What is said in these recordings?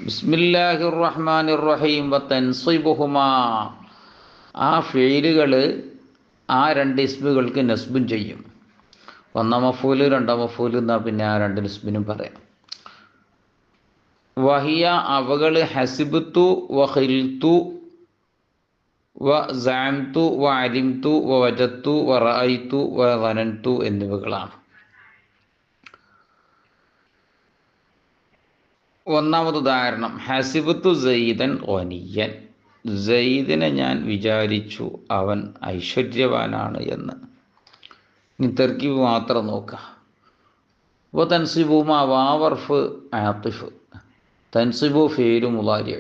ബിസ്മില്ലാഹിർ റഹ്മാനിർ റഹീം വതൻസിബുഹുമാ. ആ ഫെയിലുകൾ ആ രണ്ട് ഇസ്മുകൾക്ക് നസ്ബും ചെയ്യും. ഒന്നാം മഫൂല് രണ്ടാം മഫൂല് എന്നാൽ പിന്നെ ആ രണ്ട് നിസ്ബിനും പറയാം. വഹിയ അവകൾ ഹസിബത്തു വഖിൽത്തു വസഅംതു വഅലിംതു വവജദ്തു വറഅയ്തു വദനൻതു എന്നിവകളാണ്. ഒന്നാമത് ഉദാഹരണം, ഹസിബത്തു സയ്യിദൻ ഗനിയൻ. സയ്യിദിനെ ഞാൻ വിചാരിച്ചു അവൻ ഐശ്വര്യവാനാണ് എന്ന്. ഇനി തർക്കീബ് മാത്രം നോക്കുക. അപ്പോൾ തൻസിബുമാ വാവർഫ് ആത്തിഫ്. തൻസിബു ഫീലു മുളാരി,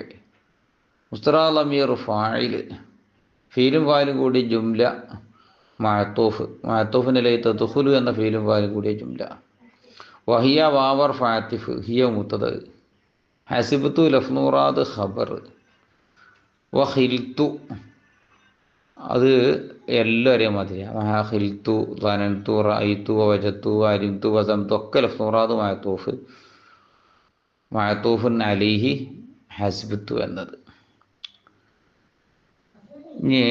മുസ്തറാ ലമീർ ഫാഇൽ, ഫീലും ഫായിലും കൂടി ജുംല മഅത്തൂഫ്. മഅത്തൂഫിനെ തദ്ഖുലു എന്ന ഫീലും ഫായിലും കൂടിയ ജുംല. വഹിയ വാവർഫ് ആത്തിഫ്, ഹിയ മുത്തദ. ഹസിബത്തു ലഫ്നൂറാദ് ഖബർ. വഖിൽത്തു അത് എല്ലാം ഒരേ മാതിരിയാണ്. ഖിൽത്തു ദനൻതു റഅയ്തു വവജദ്തു അലിംതു വസംതു ഒക്കെ ലഫ്നൂറാദ് മഅത്തൂഫ്. മഅത്തൂഫുൻ അലൈഹി ഹസിബത്തു എന്നത്. ഇനി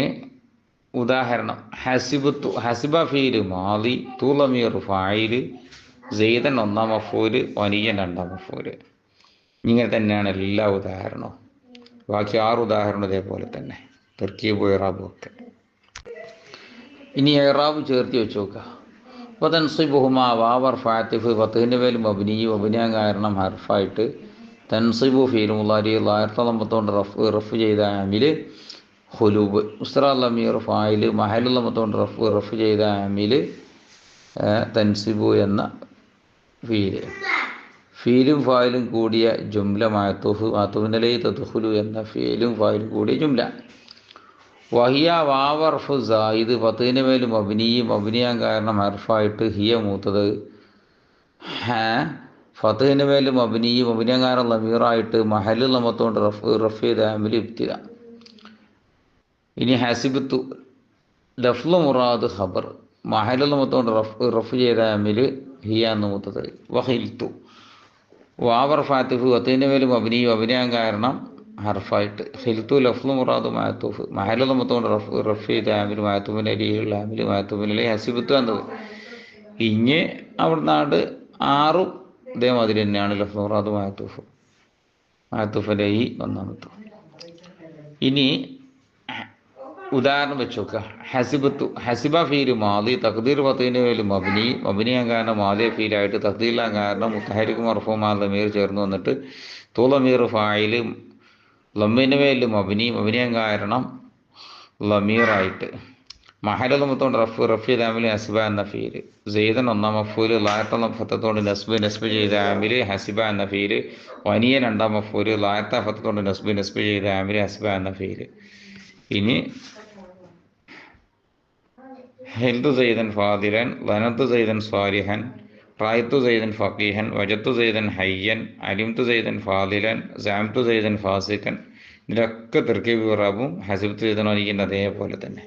ഉദാഹരണം, ഹസിബത്തു ഹസിബ ഫീല് മാളി, തുളമീർ ഫായില്, സയ്യിദൻ ഒന്നാം മഫൂല്, വനിയൻ രണ്ടാം മഫൂല്. ഇങ്ങനെ തന്നെയാണ് എല്ലാ ഉദാഹരണവും. ബാക്കി 6 ഉദാഹരണം ഇതേപോലെ തന്നെ, തർക്കീബ് ഇറാബും ഒക്കെ. ഇനി ഇറാബ് ചേർത്തി വെച്ച് നോക്കുക. അപ്പോൾ തൻസിബുഹുമാ വാവർഫ് ആത്തിഫ്, ഫത്ഹിൻ്റെ മേൽ മബ്നി, മബ്നിയാൻ കാരണം ഹർഫായിട്ട്. തൻസിബു ഫീൽ മുളാരി, ലായർത്തലമ്പത്തോണ്ട് റഫ് ചെയ്ത ആമിൽ ഹുലൂബ്. മുസ്തറാ ലമീർ ഫായിൽ, മഹലുള്ളമ്പത്തോണ്ട് റഫ് ചെയ്ത ആമിൽ തൻസിബു എന്ന ഫീല്. ഫീലും ഫായിലും കൂടിയ ജുംല മഅത്തൂഫ്. മഅത്തൂഫിനെ തദ്ഖുലു എന്ന ഫീലും ഫായിലും കൂടിയ ജുംല. വഹിയ വാവർഫ് സായിദ്, ഫത്ഹിൻ്റെ മേൽ മബ്നി, മബ്നിയാൻ കാരണം ഹർഫായിട്ട്. ഹിയ മൂത്തത് ഫത്ഹിൻ്റെ മേൽ മബ്നി, മബ്നിയാൻ കാരണം ലമീറായിട്ട്. മഹലുൽ ലമത്തോണ്ട് റഫ് ചെയ്ത ആമിൽ ഇബ്തിദ. ഇനി ഹസിബത്തു ലഫ്ളു മുറാദ് ഖബർ, മഹലുൽ ലമത്തോണ്ട് റഫ് ചെയ്ത ആമിൽ ഹിയ എന്ന് മൂത്തത്. വഖിൽത്തു വാവർഫ് ആത്തിഫ്, ഫത്ഹിൻ്റെ മേൽ മബ്നി, മബ്നിയാൻ കാരണം ഹർഫായിട്ട്. ഖിൽത്തു ലഫ്ളു മുറാദ് മഅത്തൂഫ്, മഹലുൽ ലമത്തോണ്ട് റഫ് ചെയ്ത ആമിൽ മഅത്തൂഫിൻ്റെ അരിയിലുള്ള ആമിൽ മഅത്തൂഫിനെ ഹസിബത്തു എന്നത്. ഇനി അവിടുന്നാണ്ട് 6 ഇതേമാതിരി തന്നെയാണ്. ലഫ്ളു മുറാദ് മഅത്തൂഫ്, മഅത്തൂഫിൻ്റെ ഈ ഒന്നാമത്തെ. ഇനി ഉദാഹരണം വെച്ച് നോക്കുക. ഹസിബത്തു ഹസിബ ഫീല് മാളി, തഖ്ദീർ ഫത്ഹിൻ്റെ മേൽ മബ്നി, മബ്നിയാൻ കാരണം മാളിയ ഫീലായിട്ട്. തഖ്ദീറിലാൻ കാരണം മുത്തഹരിക്ക് മർഫൂ മാ ലമീർ ചേർന്ന് വന്നിട്ട്. തുളമീർ ഫായിൽ, ലമ്മിൻ്റെ മേൽ മബ്നി, മബ്നിയാൻ കാരണം ലമീറായിട്ട്. മഹലുൽ ലമത്തോണ്ട് റഫ് ചെയ്ത ആമിൽ ഹസിബ എന്ന ഫീല്. സയ്യിദൻ ഒന്നാം മഫൂല്, ലായത്തുള്ള ഫത്തത്തോണ്ട് നസ്ബ് ചെയ്ത ആമിൽ ഹസിബ എന്ന ഫീല്. വനിയൻ രണ്ടാം മഫൂല്, ലായത്ത ഫത്തത്തോണ്ട് നസ്ബ് ചെയ്ത ആമിൽ ഹസിബ എന്ന ഫീല്. ഇനി ഹെൽത്തു സയ്യിദൻ ഫാദിലൻ, ലനത്തു സയ്യിദൻ സ്വാലിഹൻ, റായത്തു സയ്യിദൻ ഫഖീഹൻ, വജത്തു സയ്യിദൻ ഹയ്യൻ, അലിംതു സയ്യിദൻ ഫാദിലൻ, സഅംതു സയ്യിദൻ ഫാസിഖൻ. ഇതിലൊക്കെ തർക്കീബ് ഇറാബും ഹസിബത്തു സയ്യിദൻ വനിയൻ അതേപോലെ തന്നെ.